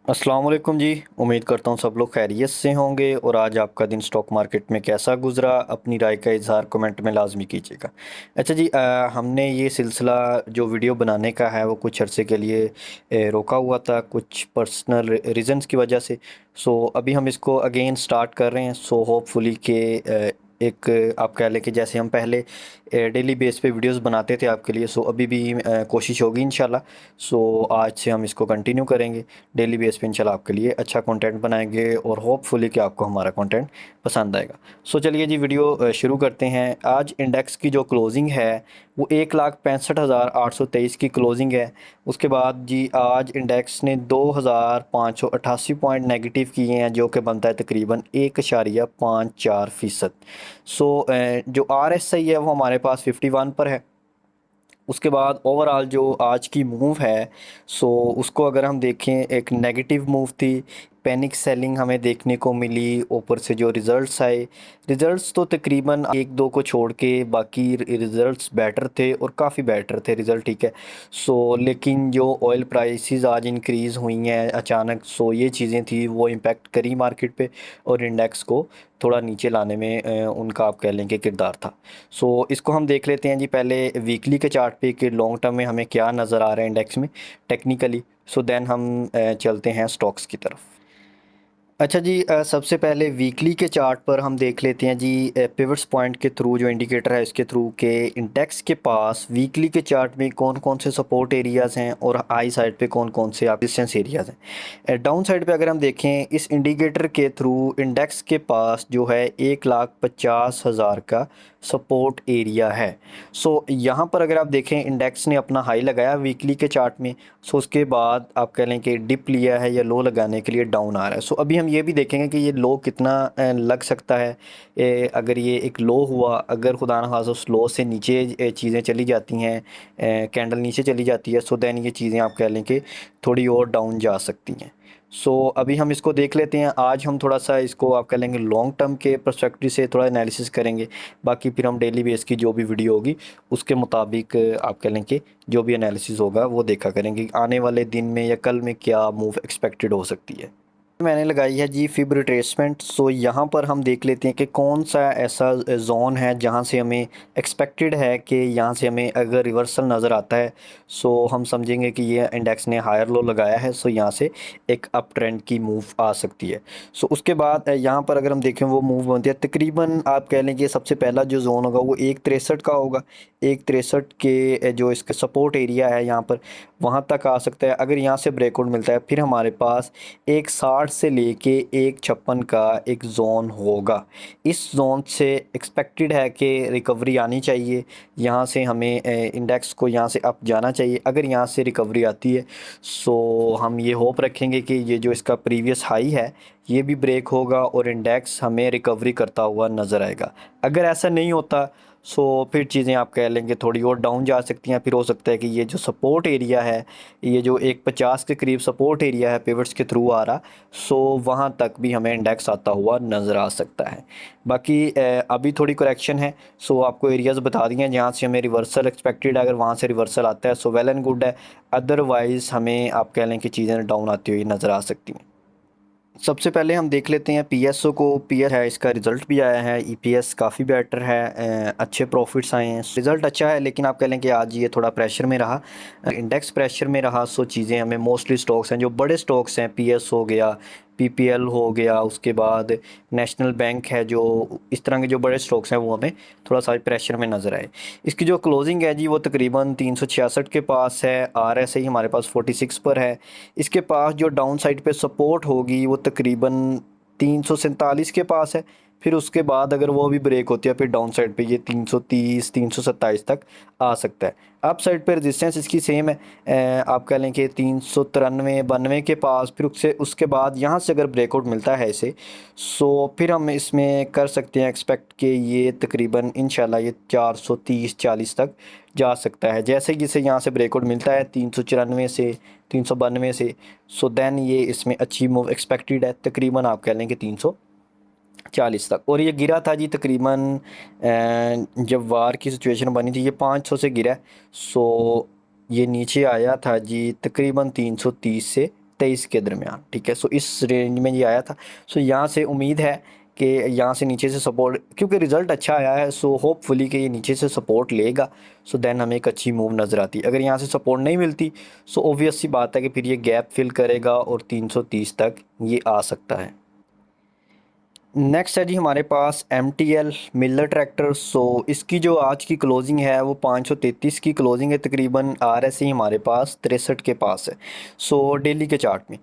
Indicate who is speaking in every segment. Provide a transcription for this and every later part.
Speaker 1: अस्सलाम वालेकुम जी। उम्मीद करता हूँ सब लोग खैरियत से होंगे। और आज आपका दिन स्टॉक मार्केट में कैसा गुजरा, अपनी राय का इजहार कमेंट में लाजमी कीजिएगा। अच्छा जी, हमने ये सिलसिला जो वीडियो बनाने का है वो कुछ अरसे के लिए रोका हुआ था कुछ पर्सनल रीज़न्स की वजह से। सो अभी हम इसको अगेन स्टार्ट कर रहे हैं। सो होपफुली के एक आप कह लें कि जैसे हम पहले डेली बेस पे वीडियोस बनाते थे आपके लिए, सो अभी भी कोशिश होगी इंशाल्लाह। सो आज से हम इसको कंटिन्यू करेंगे। डेली बेस पे इंशाल्लाह आपके लिए अच्छा कंटेंट बनाएंगे और होपफुली कि आपको हमारा कंटेंट पसंद आएगा। सो चलिए जी, वीडियो शुरू करते हैं। आज इंडेक्स की जो क्लोजिंग है वो 1,65,823 की क्लोजिंग है। उसके बाद जी आज इंडेक्स ने 2,588 पॉइंट नेगेटिव किए हैं, जो कि बनता है तकरीबन 1.54%। सो जो RSI है वो हमारे पास 51 पर है। उसके बाद ओवरऑल जो आज की मूव है, सो उसको अगर हम देखें, एक नेगेटिव मूव थी। पैनिक सेलिंग हमें देखने को मिली। ऊपर से जो रिज़ल्ट्स आए, रिज़ल्ट्स तो तकरीबन एक दो को छोड़ के बाकी रिज़ल्ट्स बेटर थे और काफ़ी बेटर थे रिज़ल्ट, ठीक है। सो लेकिन जो ऑयल प्राइसेस आज इंक्रीज़ हुई हैं अचानक, सो ये चीज़ें थी वो इम्पेक्ट करी मार्केट पे और इंडेक्स को थोड़ा नीचे लाने में उनका आप कह लें कि किरदार था। सो इसको हम देख लेते हैं जी पहले वीकली के चार्ट पे कि लॉन्ग टर्म में हमें क्या नज़र आ रहा है इंडेक्स में टेक्निकली। सो देन हम चलते हैं स्टॉक्स की तरफ। अच्छा जी, सबसे पहले वीकली के चार्ट पर हम देख लेते हैं जी पिवट्स पॉइंट के थ्रू, जो इंडिकेटर है इसके थ्रू के इंडेक्स के पास वीकली के चार्ट में कौन कौन से सपोर्ट एरियाज़ हैं और हाई साइड पे कौन कौन से रेजिस्टेंस एरियाज़ हैं। डाउन साइड पे अगर हम देखें इस इंडिकेटर के थ्रू, इंडेक्स के पास जो है 1,50,000 का सपोर्ट एरिया है। सो यहाँ पर अगर आप देखें इंडेक्स ने अपना हाई लगाया वीकली के चार्ट में। सो उसके बाद आप कह लें कि डिप लिया है या लो लगाने के लिए डाउन आ रहा है। सो अभी हम ये भी देखेंगे कि ये लो कितना लग सकता है। अगर ये एक लो हुआ, अगर खुदा न खास्ता उस लो से नीचे चीज़ें चली जाती हैं, कैंडल नीचे चली जाती है, सो दैन ये चीज़ें आप कह लें कि थोड़ी और डाउन जा सकती हैं। सो अभी हम इसको देख लेते हैं। आज हम थोड़ा सा इसको आप कह लेंगे लॉन्ग टर्म के पर्सपेक्टिव से थोड़ा एनालिसिस करेंगे। बाकी फिर हम डेली बेस की जो भी वीडियो होगी उसके मुताबिक आप कह लें कि जो भी एनालिसिस होगा वो देखा करेंगे आने वाले दिन में या कल में क्या मूव एक्सपेक्टेड हो सकती है। मैंने लगाई है जी फिब रिट्रेसमेंट। सो यहाँ पर हम देख लेते हैं कि कौन सा ऐसा जोन है जहाँ से हमें एक्सपेक्टेड है कि यहाँ से हमें अगर रिवर्सल नज़र आता है, सो हम समझेंगे कि ये इंडेक्स ने हायर लो लगाया है। सो यहाँ से एक अप ट्रेंड की मूव आ सकती है। सो उसके बाद यहाँ पर अगर हम देखें वो मूव बनती है तकरीबन आप कह लें कि सबसे पहला जो जोन होगा वो 1,63 का होगा। 1,63 के जो इसका सपोर्ट एरिया है यहाँ पर, वहाँ तक आ सकता है। अगर यहाँ से ब्रेकआउट मिलता है फिर हमारे पास 1,60 से लेके 1,56 का एक जोन होगा। इस जोन से एक्सपेक्टेड है कि रिकवरी आनी चाहिए। यहाँ से हमें इंडेक्स को यहाँ से अप जाना चाहिए। अगर यहाँ से रिकवरी आती है, सो हम ये होप रखेंगे कि ये जो इसका प्रीवियस हाई है ये भी ब्रेक होगा और इंडेक्स हमें रिकवरी करता हुआ नज़र आएगा। अगर ऐसा नहीं होता, सो फिर चीज़ें आप कह लेंगे थोड़ी और डाउन जा सकती हैं। फिर हो सकता है कि ये जो सपोर्ट एरिया है, ये जो 1,50 के करीब सपोर्ट एरिया है पिवट्स के थ्रू आ रहा, सो वहाँ तक भी हमें इंडेक्स आता हुआ नज़र आ सकता है। बाकी अभी थोड़ी करेक्शन है। सो आपको एरियाज़ बता दिए हैं जहाँ से हमें रिवर्सल एक्सपेक्टेड है। अगर वहाँ से रिवर्सल आता है सो वेल एंड गुड है। अदरवाइज़ हमें आप कह लें कि चीज़ें डाउन आती हुई नज़र आ सकती हैं। सबसे पहले हम देख लेते हैं पीएसओ को। पीएस है, इसका रिज़ल्ट भी आया है। ईपीएस काफ़ी बेटर है, अच्छे प्रॉफिट्स आए हैं, रिज़ल्ट अच्छा है। लेकिन आप कह लें कि आज ये थोड़ा प्रेशर में रहा, इंडेक्स प्रेशर में रहा। सो चीज़ें हमें मोस्टली स्टॉक्स हैं जो बड़े स्टॉक्स हैं, पीएस हो गया, पीपीएल हो गया, उसके बाद नेशनल बैंक है, जो इस तरह के जो बड़े स्टॉक्स हैं वो हमें थोड़ा सा प्रेशर में नज़र आए। इसकी जो क्लोजिंग है जी वो तकरीबन 366 के पास है। RSI हमारे पास 46 पर है। इसके पास जो डाउन साइड पे सपोर्ट होगी वो तकरीबन 347 के पास है। फिर उसके बाद अगर वो भी ब्रेक होती है फिर डाउन साइड पे ये 330 327 तक आ सकता है। अप साइड पे रेजिस्टेंस इसकी सेम है, आप कह लें कि 393 92 के पास। फिर उससे उसके बाद यहाँ से अगर ब्रेकआउट मिलता है इसे, सो फिर हम इसमें कर सकते हैं एक्सपेक्ट कि ये तकरीबन इंशाल्लाह ये 430 40 तक जा सकता है। जैसे कि इसे यहाँ से ब्रेकआउट मिलता है 394 से 392 से, सो देन ये इसमें अच्छी मूव एक्सपेक्टेड है तकरीबन आप कह लें कि 340 तक। और ये गिरा था जी तकरीबन जब वार की सिचुएशन बनी थी ये 500 से गिरा। सो ये नीचे आया था जी तकरीबन 330 से 23 के दरमियान, ठीक है। सो इस रेंज में ये आया था। सो यहाँ से उम्मीद है कि यहाँ से नीचे से सपोर्ट, क्योंकि रिज़ल्ट अच्छा आया है, सो होपफुली कि ये नीचे से सपोर्ट लेगा। सो देन हमें एक अच्छी मूव नज़र आती है। अगर यहाँ से सपोर्ट नहीं मिलती सो ऑब्वियस सी बात है कि फिर ये गैप फिल करेगा और 330 तक ये आ सकता है। नेक्स्ट है जी हमारे पास MTL मिलर ट्रैक्टर। सो इसकी जो आज की क्लोजिंग है वो 533 की क्लोजिंग है, तकरीबन RSI हमारे पास 63 के पास है। सो डेली के चार्ट में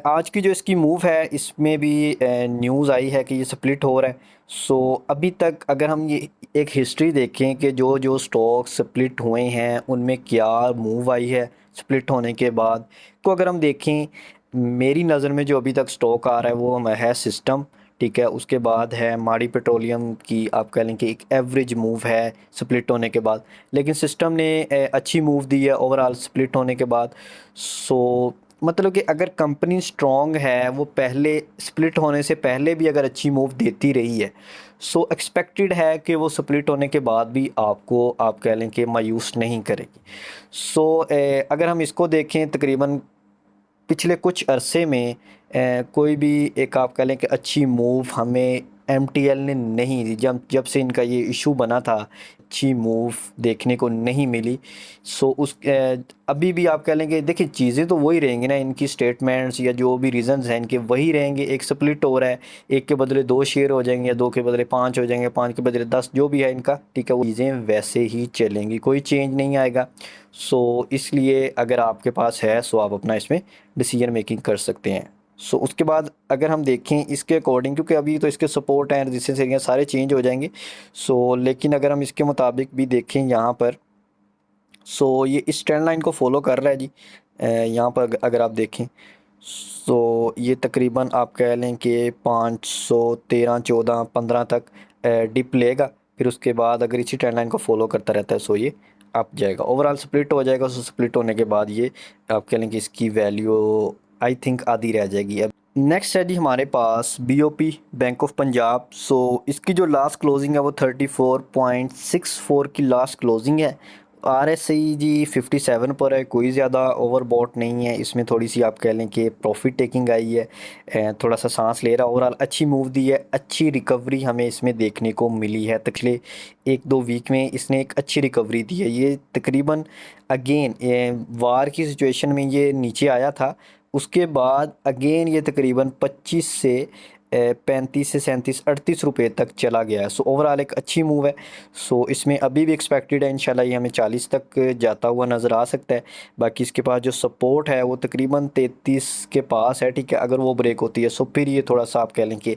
Speaker 1: आज की जो इसकी मूव है इसमें भी न्यूज़ आई है कि ये स्प्लिट हो रहा है। सो अभी तक अगर हम ये एक हिस्ट्री देखें कि जो जो स्टॉक स्प्लिट हुए हैं उनमें क्या मूव आई है स्प्लिट होने के बाद, तो अगर हम देखें मेरी नज़र में जो अभी तक स्टॉक आ रहा है वो है सिस्टम, ठीक है। उसके बाद है माड़ी पेट्रोलियम की, आप कह लें कि एक एवरेज मूव है स्प्लिट होने के बाद, लेकिन सिस्टम ने अच्छी मूव दी है ओवरऑल स्प्लिट होने के बाद। सो मतलब कि अगर कंपनी स्ट्रॉन्ग है, वो पहले स्प्लिट होने से पहले भी अगर अच्छी मूव देती रही है, सो एक्सपेक्टेड है कि वो स्प्लिट होने के बाद भी आपको, आप कह लें कि मायूस नहीं करेगी। सो अगर हम इसको देखें तकरीबन पिछले कुछ अरसे में कोई भी एक, आप कह लें कि अच्छी मूव हमें MTL ने नहीं दी। जब जब से इनका ये इशू बना था अच्छी मूव देखने को नहीं मिली। सो अभी भी आप कह लें कि देखिए चीज़ें तो वही रहेंगी ना, इनकी स्टेटमेंट्स या जो भी रीज़न्स हैं इनके वही रहेंगे। एक स्प्लिट हो रहा है, एक के बदले 2 शेयर हो जाएंगे, या 2 के बदले 5 हो जाएंगे, 5 के बदले 10, जो भी है इनका, ठीक है, वो चीज़ें वैसे ही चलेंगी, कोई चेंज नहीं आएगा। सो इसलिए अगर आपके पास है सो आप अपना इसमें डिसीजन मेकिंग कर सकते हैं। सो उसके बाद अगर हम देखें इसके अकॉर्डिंग, क्योंकि अभी तो इसके सपोर्ट हैं, रेजिस्टेंस एरिया सारे चेंज हो जाएंगे। सो लेकिन अगर हम इसके मुताबिक भी देखें यहाँ पर, सो ये इस ट्रेंड लाइन को फॉलो कर रहा है जी। यहाँ पर अगर आप देखें सो ये तकरीबन आप कह लें कि 513, 14, 15 तक डिप लेगा। फिर उसके बाद अगर इसी ट्रेंड लाइन को फॉलो करता रहता है सो ये अप जाएगा, ओवरऑल स्प्लिट हो जाएगा। सो स्प्लिट होने के बाद ये आप कह लें कि इसकी वैल्यू आई थिंक आधी रह जाएगी। अब नेक्स्ट है जी हमारे पास BOP बैंक ऑफ पंजाब। सो इसकी जो लास्ट क्लोजिंग है वो 34.64 की लास्ट क्लोजिंग है। RSI जी 57 पर है, कोई ज़्यादा ओवरबॉट नहीं है इसमें, थोड़ी सी आप कह लें कि प्रॉफिट टेकिंग आई है, थोड़ा सा सांस ले रहा। ओवरऑल अच्छी मूव दी है, अच्छी रिकवरी हमें इसमें देखने को मिली है। पिछले 1-2 वीक में इसने एक अच्छी रिकवरी दी है। ये तकरीबन अगेन वार की सिचुएशन में ये नीचे आया था, उसके बाद अगेन ये तकरीबन 25 से 35 से 37, 38 रुपये तक चला गया है। सो ओवरऑल एक अच्छी मूव है। सो इसमें अभी भी एक्सपेक्टेड है इंशाल्लाह ये हमें 40 तक जाता हुआ नज़र आ सकता है। बाकी इसके पास जो सपोर्ट है वो तकरीबन 33 के पास है, ठीक है। अगर वो ब्रेक होती है सो फिर ये थोड़ा सा आप कह लें कि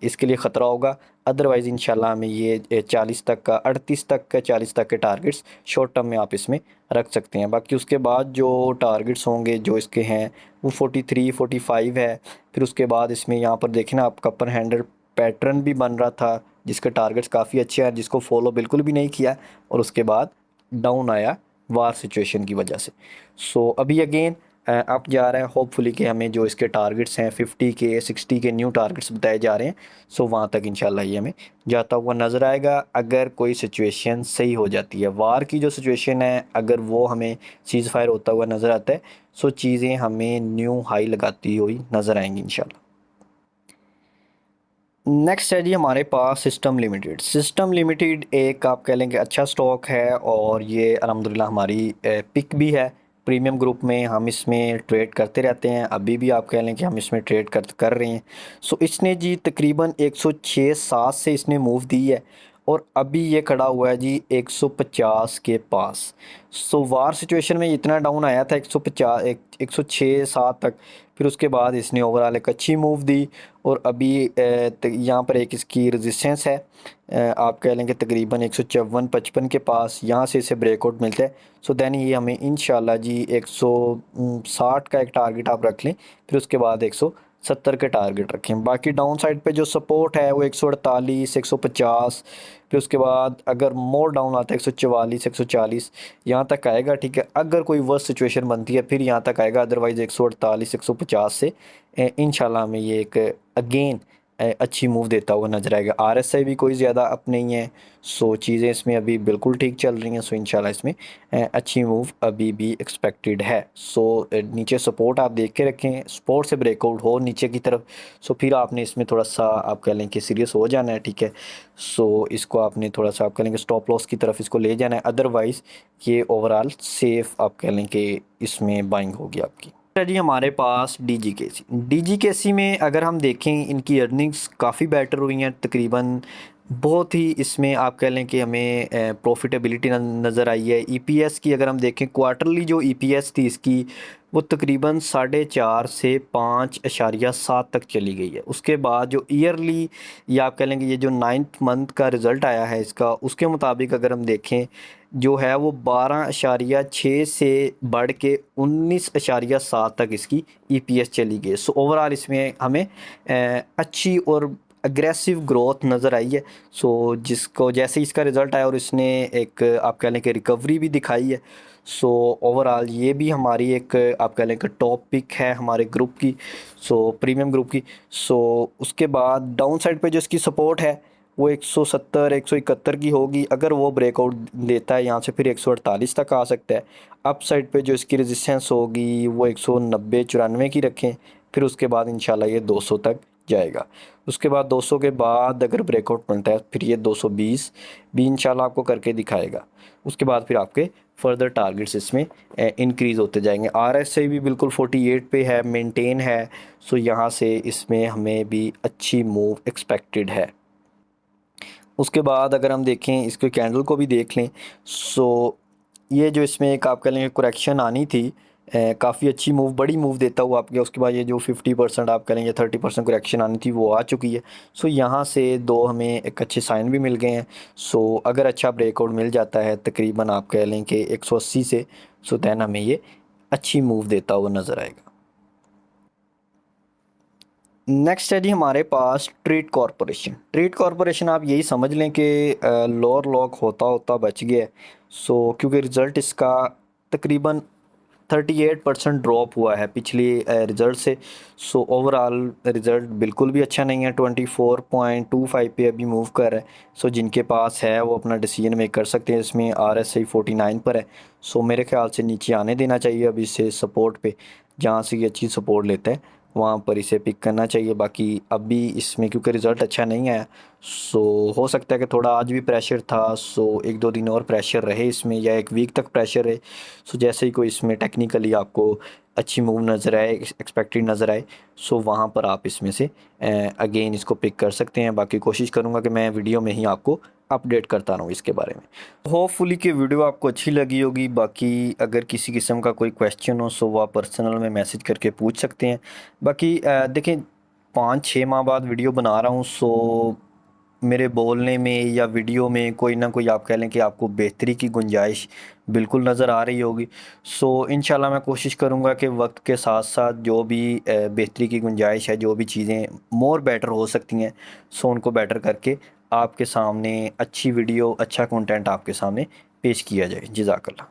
Speaker 1: इसके लिए ख़तरा होगा। अदरवाइज़ इंशाल्लाह हमें ये 40 तक का, 38 तक का, 40 तक के टारगेट्स शॉर्ट टर्म में आप इसमें रख सकते हैं। बाकी उसके बाद जो टारगेट्स होंगे जो इसके हैं वो 43, 45 है। फिर उसके बाद इसमें यहाँ पर देखें ना, आपका अपर हैंडल पैटर्न भी बन रहा था जिसके टारगेट्स काफ़ी अच्छे हैं, जिसको फॉलो बिल्कुल भी नहीं किया और उसके बाद डाउन आया वार सिचुएशन की वजह से। सो अभी अगेन अप जा रहा है। होपफुली कि हमें जो इसके टारगेट्स हैं 50 के, 60 के न्यू टारगेट्स बताए जा रहे हैं। सो वहाँ तक इंशाल्लाह ये हमें जाता हुआ नज़र आएगा अगर कोई सिचुएशन सही हो जाती है। वार की जो सिचुएशन है अगर वो हमें सीज़ फायर होता हुआ नज़र आता है सो चीज़ें हमें न्यू हाई लगाती हुई नज़र आएंगी इंशाल्लाह। नेक्स्ट है जी हमारे पास सिस्टम लिमिटेड। सिस्टम लिमिटेड एक आप कह लेंगे अच्छा स्टॉक है और ये अल्हम्दुलिल्लाह हमारी पिक भी है प्रीमियम ग्रुप में। हम इसमें ट्रेड करते रहते हैं, अभी भी आप कह लें कि हम इसमें ट्रेड कर रहे हैं। सो इसने जी तकरीबन 106-7 से इसने मूव दी है और अभी ये खड़ा हुआ है जी 150 के पास। सो वार सिचुएशन में इतना डाउन आया था 150, 106-7 तक। फिर उसके बाद इसने ओवरऑल एक अच्छी मूव दी और अभी यहाँ पर एक इसकी रेजिस्टेंस है, आप कह लेंगे तकरीबन 154-55 के पास। यहाँ से इसे ब्रेकआउट मिलता है। सो दैन ये हमें इंशाल्लाह जी 160 का एक टारगेट आप रख लें, फिर उसके बाद 170 के टारगेट रखें। बाकी डाउन साइड पे जो सपोर्ट है वो 148, 150, फिर उसके बाद अगर मोर डाउन आता है 144, 140 यहाँ तक आएगा, ठीक है। अगर कोई वर्स्ट सिचुएशन बनती है फिर यहाँ तक आएगा, अदरवाइज़ 148, 150 से इंशाल्लाह हमें ये एक अगेन अच्छी मूव देता हुआ नज़र आएगा। RSI भी कोई ज़्यादा अप नहीं है, सो चीज़ें इसमें अभी बिल्कुल ठीक चल रही हैं। सो इंशाल्लाह इसमें अच्छी मूव अभी भी एक्सपेक्टेड है। सो नीचे सपोर्ट आप देख के रखें, सपोर्ट से ब्रेकआउट हो नीचे की तरफ, सो फिर आपने इसमें थोड़ा सा आप कह लें कि सीरियस हो जाना है, ठीक है। सो इसको आपने थोड़ा सा आप कह लें कि स्टॉप लॉस की तरफ इसको ले जाना है, अदरवाइज़ ये ओवरऑल सेफ़ आप कह लें कि इसमें बाइंग होगी आपकी। जी हमारे पास DGKC में अगर हम देखें, इनकी अर्निंग्स काफ़ी बेटर हुई हैं तकरीबन। बहुत ही इसमें आप कह लें कि हमें प्रॉफिटेबिलिटी नज़र आई है। EPS की अगर हम देखें, क्वार्टरली जो EPS थी इसकी, वो तकरीबन 4.5 से 5.7 तक चली गई है। उसके बाद जो ईयरली या आप कह लें कि ये जो 9th मंथ का रिज़ल्ट आया है इसका, उसके मुताबिक अगर हम देखें जो है वो 12.6 से बढ़ के 19.7 तक इसकी EPS चली गई। सो ओवरऑल इसमें हमें अच्छी और अग्रेसिव ग्रोथ नज़र आई है। सो जिसको जैसे इसका रिज़ल्ट आया और इसने एक आप कह लें कि रिकवरी भी दिखाई है, सो ओवरऑल ये भी हमारी एक आप कह लें कि टॉप पिक है हमारे ग्रुप की, सो प्रीमियम ग्रुप की। सो उसके बाद डाउन साइड पे जो इसकी सपोर्ट है वो 170 171 की होगी। अगर वो ब्रेकआउट देता है यहाँ से, फिर 148 तक आ सकता है। अप साइड पे जो इसकी रेजिस्टेंस होगी वो 190 94 की रखें, फिर उसके बाद इंशाल्लाह ये 200 तक जाएगा। उसके बाद 200 के बाद अगर ब्रेकआउट बनता है फिर ये 220 भी इंशाल्लाह आपको करके दिखाएगा। उसके बाद फिर आपके फर्दर टारगेट्स इसमें इंक्रीज़ होते जाएंगे। RSI भी बिल्कुल 48 पे है, मेंटेन है। सो यहाँ से इसमें हमें भी अच्छी मूव एक्सपेक्टेड है। उसके बाद अगर हम देखें इसके कैंडल को भी देख लें, सो ये जो इसमें एक आप कह लेंगे करेक्शन आनी थी, काफ़ी अच्छी मूव, बड़ी मूव देता हुआ आपके। उसके बाद ये जो 50% आप कह लेंगे 30% करेक्शन आनी थी वो आ चुकी है। सो यहाँ से दो हमें एक अच्छे साइन भी मिल गए हैं। सो अगर अच्छा ब्रेकआउट मिल जाता है तकरीबन आप कह लें कि 180 से, सो दैन हमें ये अच्छी मूव देता हुआ नज़र आएगा। नेक्स्ट है जी हमारे पास ट्रेड कॉरपोरेशन आप यही समझ लें कि लोअर लॉक होता होता बच गया है। सो क्योंकि रिज़ल्ट इसका तकरीबन 38% ड्रॉप हुआ है पिछली रिज़ल्ट से। सो ओवरऑल रिज़ल्ट बिल्कुल भी अच्छा नहीं है, 24.25 पे अभी मूव कर रहा है। सो जिनके पास है वो अपना डिसीजन मेक कर सकते हैं। इसमें RSI 49 पर है। सो मेरे ख्याल से नीचे आने देना चाहिए अभी इसे सपोर्ट पे, जहाँ से ये अच्छी सपोर्ट लेता है वहाँ पर इसे पिक करना चाहिए। बाकी अभी इसमें क्योंकि रिज़ल्ट अच्छा नहीं आया, सो हो सकता है कि थोड़ा आज भी प्रेशर था, सो 1-2 दिन और प्रेशर रहे इसमें, या 1 वीक तक प्रेशर रहे। सो जैसे ही कोई इसमें टेक्निकली आपको अच्छी मूव नज़र आए, एक्सपेक्टेड नज़र आए, सो वहाँ पर आप इसमें से अगेन इसको पिक कर सकते हैं। बाकी कोशिश करूँगा कि मैं वीडियो में ही आपको अपडेट करता रहूँ इसके बारे में। होपफुली कि वीडियो आपको अच्छी लगी होगी। बाकी अगर किसी किस्म का कोई क्वेश्चन हो, सो वो आप पर्सनल में मैसेज करके पूछ सकते हैं। बाकी देखें 5-6 माह बाद वीडियो बना रहा हूँ, सो मेरे बोलने में या वीडियो में कोई ना कोई आप कह लें कि आपको बेहतरी की गुंजाइश बिल्कुल नज़र आ रही होगी। सो इंशाल्लाह मैं कोशिश करूँगा कि वक्त के साथ साथ जो भी बेहतरी की गुंजाइश है, जो भी चीज़ें मोर बेटर हो सकती हैं, सो उनको बेटर करके आपके सामने अच्छी वीडियो, अच्छा कंटेंट आपके सामने पेश किया जाए। जज़ाकल्लाह।